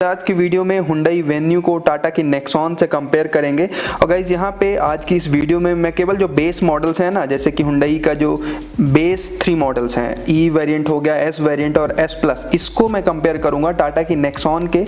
आज की वीडियो में हुंडई वेन्यू को टाटा की नेक्सॉन से कंपेयर करेंगे। और गाइज यहाँ पे आज की इस वीडियो में मैं केवल जो बेस मॉडल्स हैं ना, जैसे कि हुंडई का जो बेस 3 मॉडल्स हैं, ई वेरिएंट हो गया, एस वेरिएंट और एस प्लस, इसको मैं कंपेयर करूंगा टाटा की नेक्सॉन के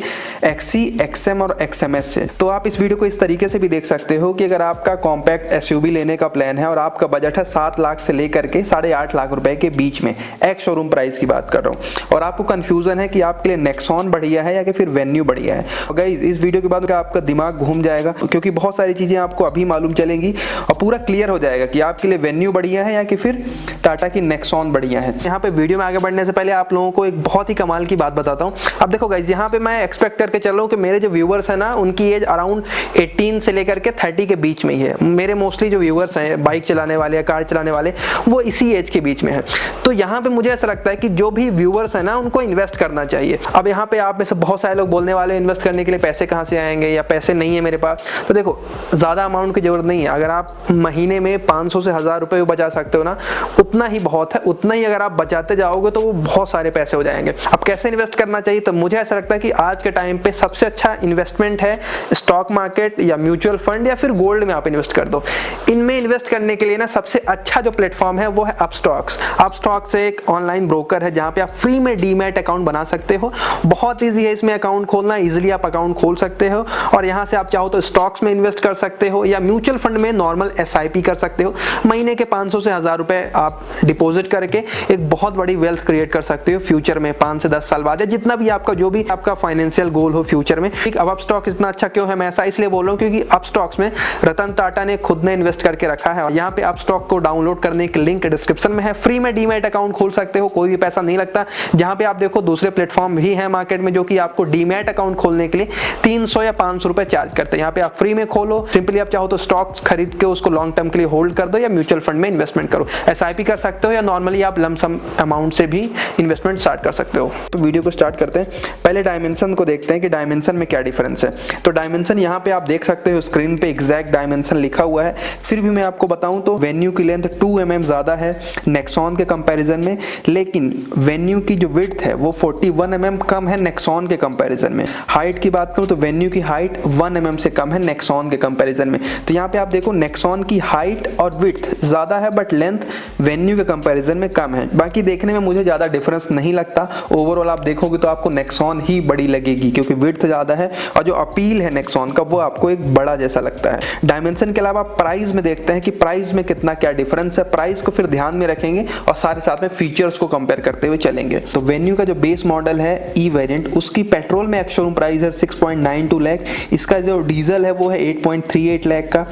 एक्सी, एक्सएम और एक्सएमएस से। तो आप इस वीडियो को इस तरीके से भी देख सकते हो कि अगर आपका कॉम्पैक्ट एसयूवी लेने का प्लान है और आपका बजट है 7 लाख से लेकर के 8.5 लाख रुपए के बीच में, एक्स शोरूम प्राइस की बात कर रहा हूँ, और आपको कंफ्यूजन है कि आपके लिए नेक्सॉन बढ़िया है या कि फिर वेन्यू बढ़िया है। और गाइस इस वीडियो के बाद आपका दिमाग घूम जाएगा, क्योंकि बहुत सारी चीजें आपको अभी मालूम चलेंगी और पूरा क्लियर हो जाएगा कि आपके लिए वेन्यू बढ़िया है या कि फिर टाटा की नेक्सॉन बढ़िया है। यहाँ पे वीडियो में आगे बढ़ने से पहले आप लोगों को एक बहुत ही कमाल की बात बताता हूँ। अब देखो गाइस, यहाँ पे मैं एक्सपेक्ट करके चल रहा हूँ कि मेरे जो व्यूअर्स है ना, उनकी एज अराउंड 18 से लेकर के 30 के बीच में ही है। मेरे मोस्टली जो व्यूअर्स हैं बाइक चलाने वाले या कार चलाने वाले, वो इसी एज के बीच में है। तो यहाँ पे मुझे ऐसा लगता है कि जो भी व्यूअर्स है ना, उनको इन्वेस्ट करना चाहिए। अब यहाँ पे आप में से बहुत सारे लोग बोलने वाले इन्वेस्ट करने के लिए पैसे कहाँ से आएंगे या पैसे नहीं है मेरे पास। तो देखो, ज़्यादा अमाउंट की जरूरत नहीं है। अगर आप महीने में 500 से 1000 रुपये बचा सकते हो ना, उतना ही बहुत है। उतना ही अगर आप बचाते जाओगे तो वो बहुत सारे पैसे हो जाएंगे। अब कैसे इन्वेस्ट करना चाहिए, तो मुझे ऐसा लगता है कि आज के टाइम पे सबसे अच्छा इन्वेस्टमेंट है स्टॉक मार्केट या म्यूचुअल फंड या फिर गोल्ड में आप इन्वेस्ट कर दो। इनमें इन्वेस्ट करने के लिए ना सबसे अच्छा जो प्लेटफॉर्म है वो है अपस्टॉक्स। अपस्टॉक्स एक ऑनलाइन ब्रोकर है जहाँ पे आप फ्री में डीमैट अकाउंट बना सकते हो। बहुत ईजी है इसमें अकाउंट खोलना, इजीली आप अकाउंट खोल सकते हो और यहाँ से आप चाहो तो स्टॉक्स में इन्वेस्ट कर सकते हो या म्यूचुअल फंड में नॉर्मल एसआईपी कर सकते हो। महीने के 500 से 1000 रुपए आप डिपॉजिट करके एक बहुत बड़ी वेल्थ क्रिएट कर सकते हो फ्यूचर में, 5 से 10 साल बाद, या जितना भी आपका जो भी आपका फाइनेंशियल गोल हो फ्यूचर में। अब अपस्टॉक इतना अच्छा क्यों है, मैं ऐसा इसलिए बोल रहा हूँ क्योंकि अपस्टॉक्स में रतन टाटा ने खुद ने इन्वेस्ट करके रखा है। यहाँ पे अपस्टॉक को डाउनलोड करने की लिंक डिस्क्रिप्शन में है। फ्री में डीमैट अकाउंट खोल सकते हो, कोई भी पैसा नहीं लगता। जहाँ पे आप देखो दूसरे प्लेटफॉर्म भी है मार्केट में जो कि आपको डीमैट अकाउंट खोलने के लिए 300 या 500 रुपए चार्ज करते हैं। यहाँ पे आप फ्री में खोलो, सिंपली आप चाहो तो स्टॉक खरीद के उसको लॉन्ग टर्म के लिए होल्ड कर दो या म्यूचुअल फंड में इन्वेस्टमेंट करो। एसआईपी कर सकते हो या नॉर्मली आप लमसम अमाउंट से भी इन्वेस्टमेंट स्टार्ट कर सकते हो। तो वीडियो को स्टार्ट करते हैं। पहले डायमेंशन को देखते हैं कि डायमेंशन में क्या डिफरेंस है। तो डायमेंशन यहाँ पे आप देख सकते हो स्क्रीन पे एग्जैक्ट डायमेंशन लिखा हुआ है। फिर भी मैं आपको बताऊं तो वेन्यू की लेंथ 2 mm ज्यादा है नेक्सॉन के कंपैरिजन में, लेकिन वेन्यू की जो विड्थ है वो 41 mm कम है नेक्सॉन के कंपैरिजन में। हाइट की बात करूं तो वेन्यू की हाइट 1 mm से कम है नेक्सॉन के कंपैरिजन में। तो यहाँ पे आप देखो नेक्सॉन की हाइट और विड्थ ज्यादा है बट लेंथ वेन्यू के कंपैरिजन में कम है। बाकी देखने में मुझे ज्यादा डिफरेंस नहीं लगता। ओवरऑल आप देखोगे तो आपको नेक्सॉन ही बड़ी लगेगी क्योंकि विड्थ ज्यादा है और जो अपील है नेक्सॉन का वो आपको एक बड़ा जैसा लगता है। डायमेंशन के अलावा प्राइस में देखते हैं कि प्राइस में कितना क्या डिफरेंस है। प्राइस को फिर ध्यान में रखेंगे और साथ में फीचर्स को कंपेयर करते हुए चलेंगे। तो वेन्यू का जो बेस मॉडल है ई वेरिएंट, उसकी पेट्रोल में एक्स शोरूम प्राइस है 6.92 लाख। इसका जो डीजल है वो है 8.38 लाख का।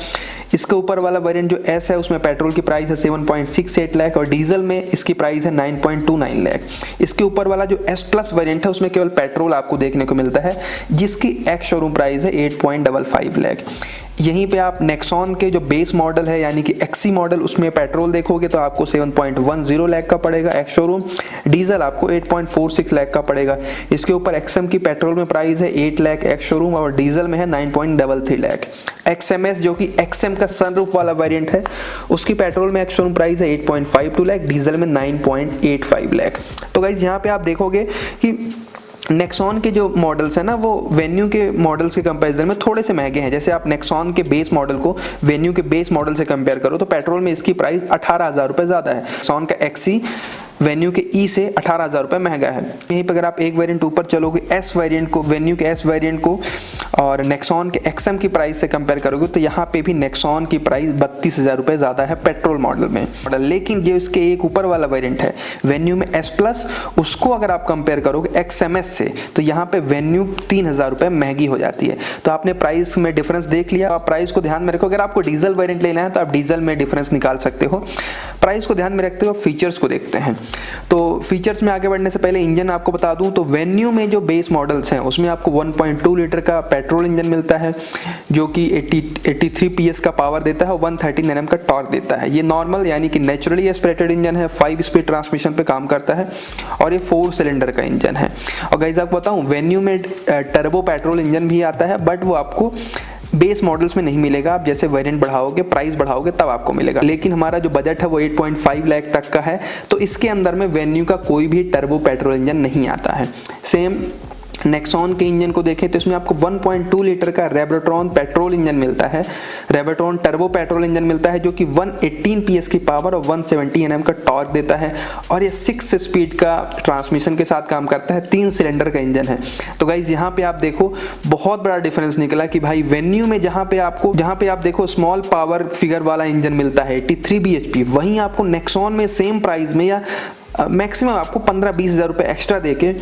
इसके ऊपर वाला वेरिएंट जो एस है उसमें पेट्रोल की प्राइस है 7.68 लाख और डीजल में इसकी प्राइस है 9.29 लाख। इसके ऊपर वाला जो एस प्लस वेरिएंट है उसमें केवल पेट्रोल आपको देखने को मिलता है, जिसकी एक्स शोरूम प्राइस है 8.55 लाख। यहीं पे आप नेक्सॉन के जो बेस मॉडल है यानी कि एक्सी मॉडल, उसमें पेट्रोल देखोगे तो आपको 7.10 लाख का पड़ेगा एक्स शोरूम, डीजल आपको 8.46 लाख का पड़ेगा। इसके ऊपर एक्सएम की पेट्रोल में प्राइस है 8 लाख एक्स शोरूम और डीजल में है 9.33 लाख। एक्सएमएस जो कि एक्सएम का सनरूफ वाला वेरिएंट है, उसकी पेट्रोल में एक्स शोरूम प्राइस है 8.52 लाख, डीजल में 9.85 लाख। तो गाइस यहाँ पे आप देखोगे कि नेक्सॉन के जो मॉडल्स है ना वो वेन्यू के मॉडल्स के कंपैरिजन में थोड़े से महंगे हैं। जैसे आप नेक्सॉन के बेस मॉडल को वेन्यू के बेस मॉडल से कंपेयर करो तो पेट्रोल में इसकी प्राइस 18,000 रुपये ज़्यादा है। नेक्सॉन का एक्सी वेन्यू के ई से 18,000 रुपये महंगा है। यहीं पर अगर आप एक वेरिएंट ऊपर चलोगे एस वेरिएंट को, वेन्यू के एस वेरिएंट को और नेक्सॉन के एक्सएम की प्राइस से कंपेयर करोगे तो यहाँ पे भी नेक्सॉन की प्राइस 32,000 रुपये ज़्यादा है पेट्रोल मॉडल में। लेकिन जो इसके एक ऊपर वाला वेरिएंट है वेन्यू में एस प्लस, उसको अगर आप कंपेयर करोगे एक्सएमएस से तो यहाँ पे वेन्यू 3,000 रुपये महंगी हो जाती है। तो आपने प्राइस में डिफरेंस देख लिया। आप प्राइस को ध्यान में रखो। अगर आपको डीजल वेरिएंट लेना है तो आप डीजल में डिफरेंस निकाल सकते हो। प्राइस को ध्यान में रखते हुए फीचर्स को देखते हैं। तो फीचर्स में आगे बढ़ने से पहले इंजन आपको बता दूं तो वेन्यू में जो बेस मॉडल्स हैं उसमें आपको 1.2 लीटर का पेट्रोल इंजन मिलता है जो कि 83 PS का पावर देता है और 113 Nm का टॉर्क देता है। ये नॉर्मल यानी कि नेचुरली एस्पिरेटेड इंजन है, 5 स्पीड ट्रांसमिशन पे काम करता है और ये 4 सिलेंडर का इंजन है। और गाइस आपको बताऊं वेन्यू में टर्बो पेट्रोल इंजन भी आता है बट वो आपको बेस मॉडल्स में नहीं मिलेगा। आप जैसे वेरिएंट बढ़ाओगे, प्राइस बढ़ाओगे तब आपको मिलेगा। लेकिन हमारा जो बजट है वो 8.5 लाख तक का है, तो इसके अंदर में वेन्यू का कोई भी टर्बो पेट्रोल इंजन नहीं आता है। सेम नेक्सॉन के इंजन को देखें तो इसमें आपको 1.2 लीटर का रेवोल्ट्रॉन पेट्रोल इंजन मिलता है, रेवोल्ट्रॉन टर्बो पेट्रोल इंजन मिलता है जो कि 118 PS की पावर और 170 Nm का टॉर्क देता है, और ये 6 स्पीड का ट्रांसमिशन के साथ काम करता है, 3 सिलेंडर का इंजन है। तो गाइज यहाँ पे आप देखो बहुत बड़ा डिफरेंस निकला कि भाई वेन्यू में जहाँ पे आप देखो स्मॉल पावर फिगर वाला इंजन मिलता है 83 bhp, वहीं आपको नेक्सॉन में सेम प्राइस में या मैक्सिमम आपको 15-20 हज़ार रुपये एक्स्ट्रा देके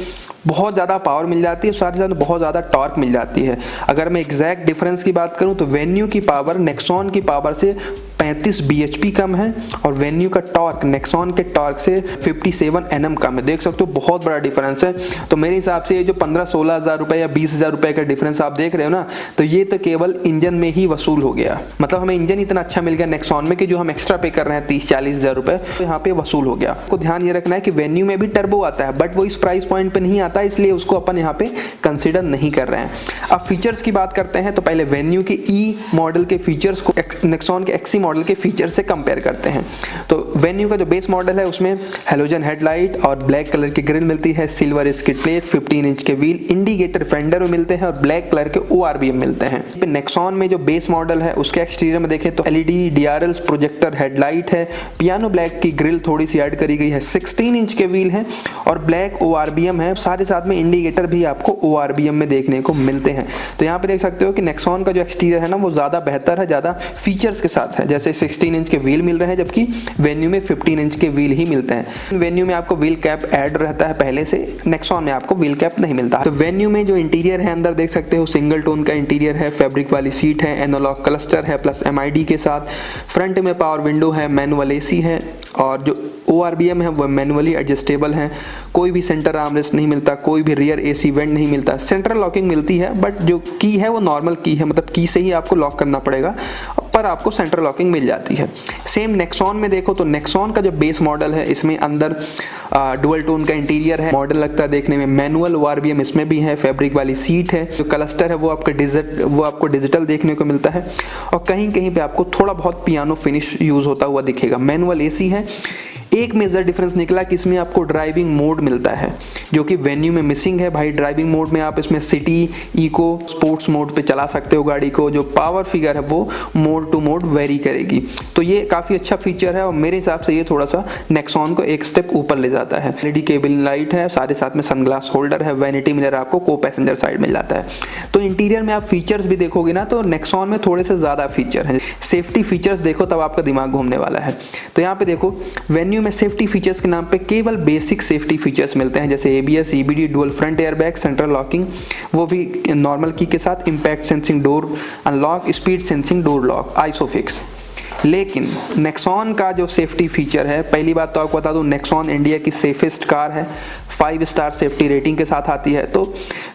बहुत ज़्यादा पावर मिल जाती है, साथ ही साथ बहुत ज़्यादा टॉर्क मिल जाती है। अगर मैं एग्जैक्ट डिफरेंस की बात करूं तो वेन्यू की पावर नेक्सॉन की पावर से 35 bhp कम है, और वेन्यू का टॉर्क नेक्सॉन के टॉर्क से 57 Nm कम है। देख सकते हो बहुत बड़ा डिफरेंस है। तो मेरे हिसाब से ये जो 15-16 हज़ार रुपये या 20 हज़ार रुपये का डिफरेंस आप देख रहे हो ना, तो ये तो केवल इंजन में ही वसूल हो गया। मतलब हमें इंजन इतना अच्छा मिल गया नेक्सॉन में कि जो हम एक्स्ट्रा पे कर रहे हैं 30-40 हज़ार रुपये, तो यहाँ पे वसूल हो गया। आपको ध्यान ये रखना है कि वेन्यू में भी टर्बो आता है, बट वो इस प्राइस पॉइंट पे नहीं आता, इसलिए उसको अपन यहाँ पे कंसिडर नहीं कर रहे हैं। अब फीचर्स की बात करते हैं, तो पहले वेन्यू के ई मॉडल के फीचर्स को नेक्सॉन के एक्सी मॉडल के फीचर से कंपेयर करते हैं। तो वेन्यू का जो बेस मॉडल है उसमें हेलोजन हेडलाइट और ब्लैक कलर की ग्रिल मिलती है, सिल्वर स्किड प्लेट, 15 इंच के व्हील, इंडिकेटर फेंडर में मिलते हैं और ब्लैक कलर के ORBM मिलते हैं। नेक्सॉन में जो बेस मॉडल है उसके एक्सटीरियर में देखें तो LED DRLs प्रोजेक्टर हेडलाइट है, पियानो ब्लैक की ग्रिल थोड़ी सी ऐड करी गई है, 16 इंच के व्हील है और ब्लैक ORBM है, साथ साथ में इंडिकेटर भी आपको ORBM में देखने को मिलते हैं। तो यहाँ पे देख सकते हो कि नेक्सॉन का जो एक्सटीरियर है ना वो ज़्यादा बेहतर है, ज़्यादा फीचर्स के साथ है। जैसे 16 इंच के व्हील मिल रहे हैं, जबकि वेन्यू में 15 इंच के व्हील ही मिलते हैं। वेन्यू में आपको व्हील कैप ऐड रहता है पहले से, नेक्सॉन में आपको व्हील कैप नहीं मिलता। तो वेन्यू में जो इंटीरियर है अंदर देख सकते हो सिंगल टोन का इंटीरियर है, फैब्रिक वाली सीट है, एनालॉग क्लस्टर है प्लस MID के साथ, फ्रंट में पावर विंडो है, मैनुअल AC है, और जो ORBM है वो मैनुअली एडजस्टेबल है। कोई भी सेंटर आर्मरेस्ट नहीं मिलता, कोई भी रियर AC वेंट नहीं मिलता। सेंट्रल लॉकिंग मिलती है, बट जो की है वो नॉर्मल की है, मतलब की से ही आपको लॉक करना पड़ेगा, पर आपको सेंट्रल लॉकिंग मिल जाती है। सेम नेक्सॉन में देखो तो नेक्सॉन का जो बेस मॉडल है इसमें अंदर डुअल टोन का इंटीरियर है, मॉडल लगता है देखने में, मैनुअल ORBM इसमें भी है, फैब्रिक वाली सीट है, जो क्लस्टर है वो आपको डिजिटल देखने को मिलता है, और कहीं कहीं पे आपको थोड़ा बहुत पियानो फिनिश यूज होता हुआ दिखेगा। मैनुअल AC है। एक मेजर डिफरेंस निकला कि इसमें आपको ड्राइविंग मोड मिलता है, जो कि वेन्यू में मिसिंग है। भाई ड्राइविंग मोड में आप इसमें सिटी, इको, स्पोर्ट्स मोड पे चला सकते हो गाड़ी को। जो पावर फिगर है वो मोड टू मोड वेरी करेगी। तो ये काफ़ी अच्छा फीचर है, और मेरे हिसाब से ये थोड़ा सा नेक्सॉन को एक स्टेप ऊपर ले जाता है। LED केबिन लाइट है, साथ ही साथ में सनग्लास होल्डर है, वैनिटी मिरर आपको को पैसेंजर साइड मिल जाता है। तो इंटीरियर में आप फीचर्स भी देखोगे ना तो नेक्सॉन में थोड़े से ज़्यादा फीचर हैं। सेफ्टी फीचर्स देखो तब आपका दिमाग घूमने वाला है। तो यहाँ पे देखो वेन्यू में सेफ्टी फीचर्स के नाम पे केवल बेसिक सेफ्टी फीचर्स मिलते हैं, जैसे ABS, EBD, dual front airbag, central locking, वो भी नॉर्मल की के साथ, impact sensing door unlock, speed sensing door lock, isofix. लेकिन नेक्सॉन का जो सेफ्टी फीचर है, पहली बात तो आपको बता दूं नेक्सॉन इंडिया की सेफेस्ट कार है, 5 स्टार सेफ्टी रेटिंग के साथ आती है। तो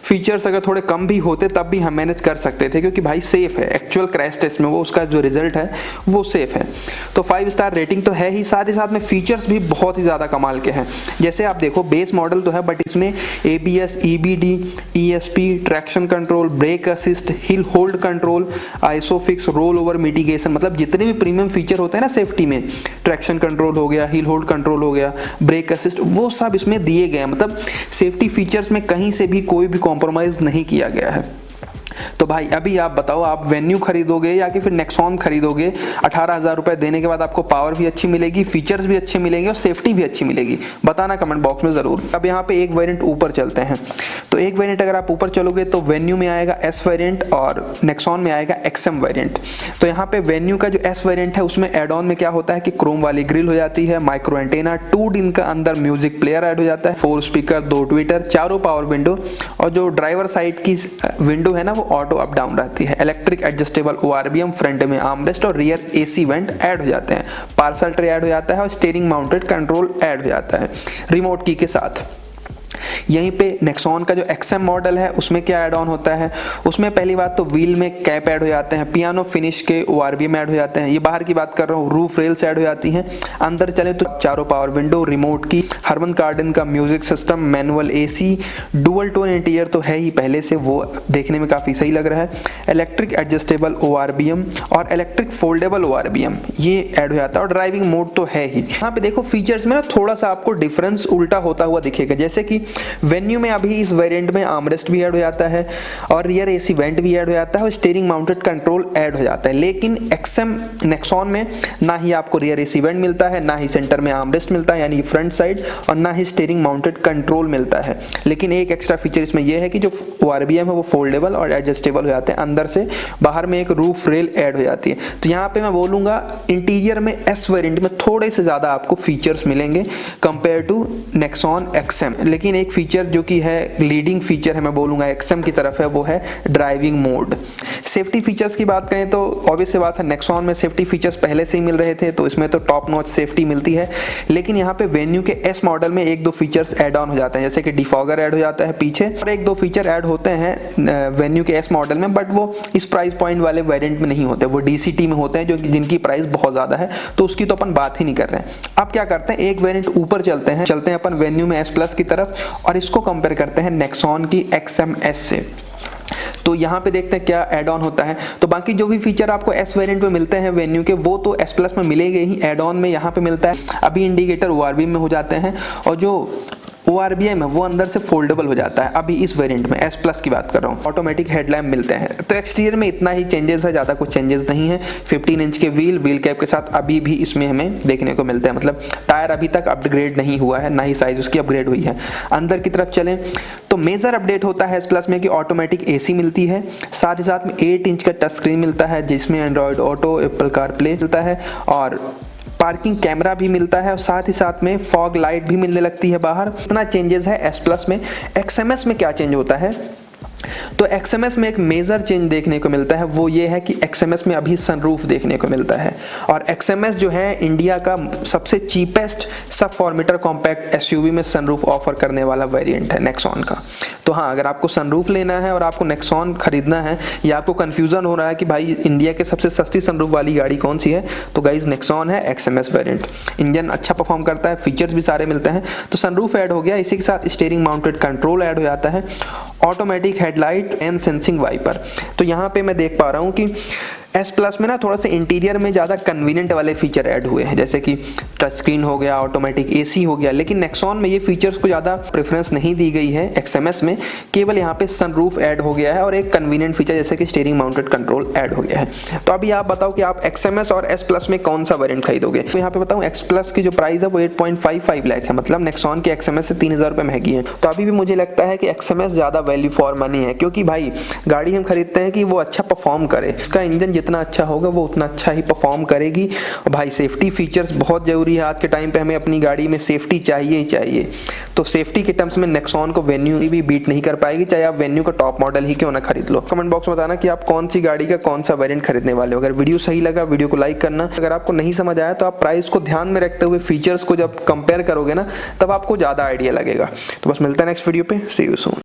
फीचर्स अगर थोड़े कम भी होते तब भी हम मैनेज कर सकते थे, क्योंकि भाई सेफ है। एक्चुअल क्रैश टेस्ट में वो उसका जो रिजल्ट है वो सेफ है। तो 5 स्टार रेटिंग तो है ही, साथ ही साथ में फीचर्स भी बहुत ही ज़्यादा कमाल के हैं। जैसे आप देखो बेस मॉडल तो है, बट इसमें ABS, EBD, ESP, traction control, brake assist, hill hold control, isofix, roll over mitigation, मतलब जितने भी प्रीमियम फीचर होते हैं ना सेफ्टी में, ट्रैक्शन कंट्रोल हो गया, हिल होल्ड कंट्रोल हो गया, ब्रेक असिस्ट, वो सब इसमें दिए गए हैं। मतलब सेफ्टी फीचर्स में कहीं से भी कोई भी कॉम्प्रोमाइज नहीं किया गया है। तो भाई अभी आप बताओ, आप वेन्यू खरीदोगे या कि फिर नेक्सॉन खरीदोगे? 18,000 रुपए देने के बाद आपको पावर भी अच्छी मिलेगी, फीचर्स भी अच्छे मिलेंगे और सेफ्टी भी अच्छी मिलेगी? बताना कमेंट बॉक्स में जरूर। अब यहाँ पे एक वेरिएंट ऊपर चलते हैं। तो एक वेरिएंट अगर आप ऊपर चलोगे तो वेन्यू में आएगा S वेरिएंट और नेक्सॉन में आएगा XM वेरिएंट। तो यहाँ पे वेन्यू का जो S वेरिएंट है उसमें एड ऑन में क्या होता है कि क्रोम वाली ग्रिल हो जाती है, माइक्रो एंटेना, 2 दिन का अंदर म्यूजिक प्लेयर ऐड हो जाता है, 4 स्पीकर, 2 ट्विटर, चारों पावर विंडो, और जो ड्राइवर साइड की विंडो है ना वो ऑटो अप डाउन रहती है। इलेक्ट्रिक एडजस्टेबल ORBM, फ्रंट में आर्मरेस्ट और रियर AC वेंट ऐड हो जाते हैं, पार्सल ट्रे ऐड हो जाता है और स्टीयरिंग माउंटेड कंट्रोल ऐड हो जाता है रिमोट की के साथ। यहीं पे नेक्सॉन का जो XM मॉडल है उसमें क्या ऐड ऑन होता है? उसमें पहली बात तो व्हील में कैप ऐड हो जाते हैं, पियानो फिनिश के ORBM ऐड हो जाते हैं, ये बाहर की बात कर रहा हूँ, रूफ रेल्स ऐड हो जाती हैं। अंदर चले तो चारों पावर विंडो, रिमोट की, हरमन कार्डन का music system, manual AC, dual tone interior तो है ही पहले से, वो देखने में काफ़ी सही लग रहा है, इलेक्ट्रिक एडजस्टेबल ORBM और इलेक्ट्रिक फोल्डेबल ORBM ये ऐड हो जाता है, और ड्राइविंग मोड तो है ही। यहाँ पे देखो फीचर्स में ना थोड़ा सा आपको डिफरेंस उल्टा होता हुआ दिखेगा, जैसे कि वेन्यू में अभी इस वेरिएंट में आर्मरेस्ट भी ऐड हो जाता है और रियर एसी वेंट भी ऐड हो जाता है और स्टीयरिंग माउंटेड कंट्रोल ऐड हो जाता है। लेकिन एक्सएम नेक्सॉन में ना ही आपको रियर एसी वेंट मिलता है, ना ही सेंटर में आर्मरेस्ट मिलता है यानी फ्रंट साइड, और ना ही स्टीयरिंग माउंटेड कंट्रोल मिलता है। लेकिन एक एक्स्ट्रा फीचर इसमें यह है कि जो ORBM है वो फोल्डेबल और एडजस्टेबल हो जाते हैं, अंदर से बाहर में एक रूफ रेल ऐड हो जाती है। तो यहाँ पे मैं बोलूँगा इंटीरियर में एस वेरिएंट में थोड़े से ज़्यादा आपको फीचर्स मिलेंगे कंपेयर टू नेक्सॉन एक्सएम। लेकिन एक फीचर जो कि है लीडिंग फीचर है, मैं बोलूँगा एक्सएम की तरफ है, वो है ड्राइविंग मोड। सेफ्टी फीचर्स की बात करें तो ऑब्वियस सी बात है, नेक्सॉन में सेफ्टी फीचर्स पहले से ही मिल रहे थे तो इसमें तो टॉप नॉच सेफ्टी मिलती है। लेकिन यहाँ पे वेन्यू के एस मॉडल में एक दो फीचर्स ऐड ऑन हो जाते हैं, जैसे कि डिफॉगर ऐड हो जाता है पीछे, और एक दो फीचर ऐड होते हैं वेन्यू के एस मॉडल में, बट वो इस प्राइस पॉइंट वाले वेरिएंट में नहीं होते, वो DCT में होते हैं जो जिनकी प्राइस बहुत ज़्यादा है, तो उसकी तो अपन बात ही नहीं कर रहे हैं। अब क्या करते हैं, एक वेरिएंट ऊपर चलते हैं अपन वेन्यू में S प्लस की तरफ और इसको कंपेयर करते हैं नेक्सॉन की XMS से। तो यहाँ पे देखते हैं क्या ऐड ऑन होता है। तो बाकी जो भी फीचर आपको S वेरिएंट में मिलते हैं वेन्यू के, वो तो S प्लस में मिलेंगे ही, ऐड ऑन में यहाँ पे मिलता है। अभी इंडिकेटर ORB में हो जाते हैं और जो ORBM है वो अंदर से फोल्डेबल हो जाता है। अभी इस वेरिएंट में S प्लस की बात कर रहा हूँ, ऑटोमेटिक हेडलैम्प मिलते हैं। तो एक्सटीरियर में इतना ही चेंजेस है, ज़्यादा कुछ चेंजेस नहीं है। 15 इंच के व्हील कैप के साथ अभी भी इसमें हमें देखने को मिलते हैं, मतलब टायर अभी तक अपग्रेड नहीं हुआ है, ना ही साइज उसकी अपग्रेड हुई है। अंदर की तरफ चलें तो मेजर अपडेट होता है S प्लस में कि ऑटोमेटिक AC मिलती है, साथ ही साथ में 8 इंच का टच स्क्रीन मिलता है जिसमें एंड्रॉयड ऑटो, एप्पल कारप्ले मिलता है और पार्किंग कैमरा भी मिलता है और साथ ही साथ में फॉग लाइट भी मिलने लगती है बाहर। इतना चेंजेस है S प्लस में। XMS में क्या चेंज होता है, तो XMS में एक मेजर चेंज देखने को मिलता है, वो ये है कि XMS में अभी सनरूफ देखने को मिलता है और XMS जो है इंडिया का सबसे चीपेस्ट सब 4 मीटर कॉम्पैक्ट SUV में सनरूफ ऑफर करने वाला वेरिएंट है नेक्सॉन का। तो हाँ, अगर आपको सनरूफ लेना है और आपको नेक्सॉन खरीदना है या आपको कंफ्यूजन हो रहा है कि भाई इंडिया के सबसे सस्ती सनरूफ वाली गाड़ी कौन सी है, तो गाइज नेक्सॉन है XMS वेरिएंट। इंजन अच्छा परफॉर्म करता है, फीचर्स भी सारे मिलते हैं। तो सनरूफ ऐड हो गया, इसी के साथ स्टीयरिंग माउंटेड कंट्रोल ऐड हो जाता है, automatic headlight and sensing wiper. तो यहाँ पे मैं देख पा रहा हूँ कि S प्लस में ना थोड़ा सा इंटीरियर में ज़्यादा कन्वीनियंट वाले फीचर ऐड हुए हैं, जैसे कि टच स्क्रीन हो गया, ऑटोमेटिक AC हो गया। लेकिन नेक्सॉन में ये फीचर्स को ज़्यादा प्रेफरेंस नहीं दी गई है XMS में, केवल यहाँ पे सनरूफ ऐड हो गया है और एक कन्वीनियंट फीचर जैसे कि स्टीयरिंग माउंटेड कंट्रोल ऐड हो गया है। तो अभी आप बताओ कि आप XMS और S प्लस में कौन सा वेरिएंट खरीदोगे। तो यहाँ पे बताऊँ X प्लस की जो प्राइस है वो 8.55 लाख है, मतलब नेक्सॉन की XMS से 3000 रुपये महंगी है। तो अभी भी मुझे लगता है कि XMS ज़्यादा वैल्यू फॉर मनी है, क्योंकि भाई गाड़ी हम खरीदते हैं कि वो अच्छा परफॉर्म करे, उसका इंजन जितना अच्छा होगा वो उतना अच्छा ही परफॉर्म करेगी। और भाई सेफ्टी फीचर्स बहुत ज़रूरी है आज के टाइम पे, हमें अपनी गाड़ी में सेफ्टी चाहिए ही चाहिए। तो सेफ्टी के टर्म्स में नेक्सॉन को वेन्यू भी बीट नहीं कर पाएगी, चाहे आप वेन्यू का टॉप मॉडल ही क्यों ना खरीद लो। कमेंट बॉक्स में बताना कि आप कौन सी गाड़ी का कौन सा वेरिएंट खरीदने वाले हो। अगर वीडियो सही लगा वीडियो को लाइक करना, अगर आपको नहीं समझ आया तो आप प्राइस को ध्यान में रखते हुए फीचर्स को जब कंपेयर करोगे ना, तब आपको ज़्यादा आइडिया लगेगा। तो बस मिलता है नेक्स्ट वीडियो पे, सी यू सून।